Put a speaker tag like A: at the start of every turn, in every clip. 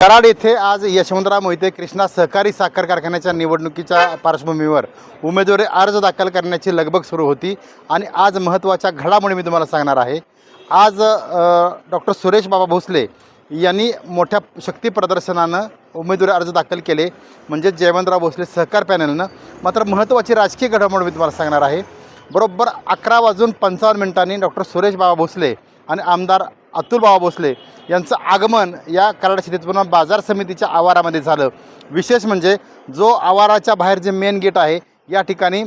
A: कराड येथे आज यशवंतराव मोहिते कृष्णा सहकारी साखर कारखान्याच्या निवडणुकीच्या पार्श्वभूमीवर उमेदवारी अर्ज दाखल करण्याची लगबग सुरू होती आणि आज महत्त्वाच्या घडामोडी मी तुम्हाला सांगणार आहे। आज डॉक्टर सुरेश बाबा भोसले यांनी मोठ्या शक्ती प्रदर्शनानं उमेदवारी अर्ज दाखल केले, म्हणजे जयवंतराव भोसले सहकार पॅनलनं। मात्र महत्त्वाची राजकीय घडामोड मी तुम्हाला सांगणार आहे। बरोबर 11:55 डॉक्टर सुरेश बाबा भोसले आणि आमदार अतुल बाबा भोसले यांचं आगमन या कराड शेतीपूर्ण बाजार समितीच्या आवारामध्ये झालं। विशेष म्हणजे जो आवाराच्या बाहेर जे मेन गेट आहे या ठिकाणी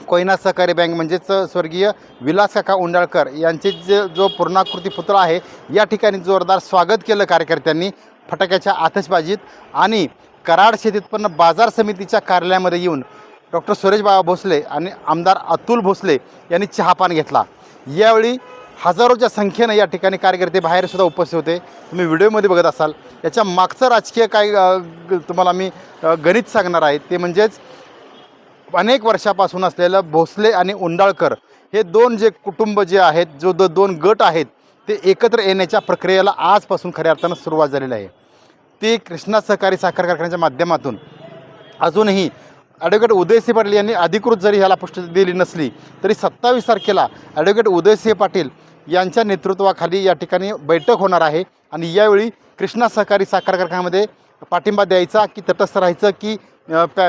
A: कोयना सहकारी बँक म्हणजेच स्वर्गीय विलास काका उंडाळकर यांचे जो पूर्णाकृती पुतळा आहे या ठिकाणी जोरदार स्वागत केलं कार्यकर्त्यांनी फटाक्याच्या आतषबाजीत। आणि कराड शेतीपूर्ण बाजार समितीच्या कार्यालयामध्ये येऊन डॉक्टर सुरेश बाबा भोसले आणि आमदार अतुल भोसले यांनी चहापान घेतला। यावेळी हजारोच्या संख्येनं या ठिकाणी कार्यकर्ते बाहेरसुद्धा उपस्थित होते। तुम्ही व्हिडिओमध्ये बघत असाल। याच्या मागचं राजकीय काय तुम्हाला मी गणित सांगणार आहे, ते म्हणजेच अनेक वर्षापासून असलेलं भोसले आणि उंडाळकर हे दोन जे कुटुंब जे आहेत, जो दोन गट आहेत, ते एकत्र येण्याच्या प्रक्रियेला आजपासून खऱ्या अर्थानं सुरुवात झालेली आहे। ते कृष्णा सहकारी साखर कारखान्याच्या माध्यमातून अजूनही ॲडव्होकेट उदयसिंह पाटील यांनी अधिकृत जरी ह्याला पुष्टी दिली नसली तरी 27 तारखेला ॲडव्होकेट उदयसिंह पाटील यांच्या नेतृत्वाखाली या ठिकाणी बैठक होणार आहे। आणि यावेळी कृष्णा सहकारी साखर कारखान्यामध्ये पाठिंबा द्यायचा की तटस्थ राहायचं की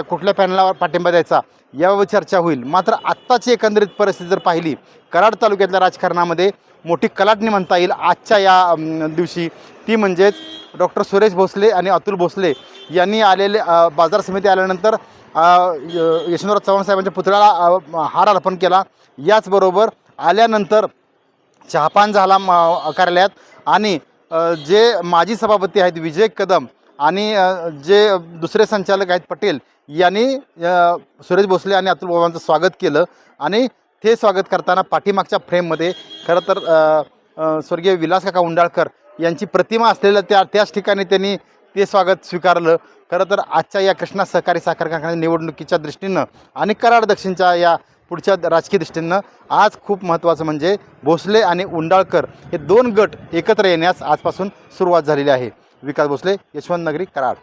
A: कुठल्या पॅनलला पाठिंबा द्यायचा यावर चर्चा होईल। मात्र आत्ताची एकंदरीत परिस्थिती जर पाहिली कराड तालुक्यातल्या राजकारणामध्ये मोठी कलाटणी म्हणता येईल आजच्या या दिवशी, ती म्हणजेच डॉक्टर सुरेश भोसले आणि अतुल भोसले यांनी आलेले बाजार समिती आल्यानंतर यशवंतराव चव्हाण साहेबांच्या पुतळ्याला हार अर्पण केला। याचबरोबर आल्यानंतर चहापान झाला कार्यालयात आणि जे माजी सभापती आहेत विजय कदम आणि जे दुसरे संचालक आहेत पटेल यांनी सुरेश भोसले आणि अतुल बाबांचं स्वागत केलं। आणि ते स्वागत करताना पाठीमागच्या फ्रेममध्ये खरं तर स्वर्गीय विलास काका उंडाळकर यांची प्रतिमा असलेलं त्याच ठिकाणी त्यांनी ते स्वागत स्वीकारलं। खरं तर आजच्या या कृष्णा सहकारी साखर कारखान्या निवडणुकीच्या दृष्टीनं आणि कराड दक्षिणच्या या पुढच्या राजकीय दृष्टीनं आज खूप महत्त्वाचं म्हणजे भोसले आणि उंडाळकर हे दोन गट एकत्र येण्यास आजपासून सुरुवात झालेली आहे। विकास भोसले, यशवंत नगरी, कराड।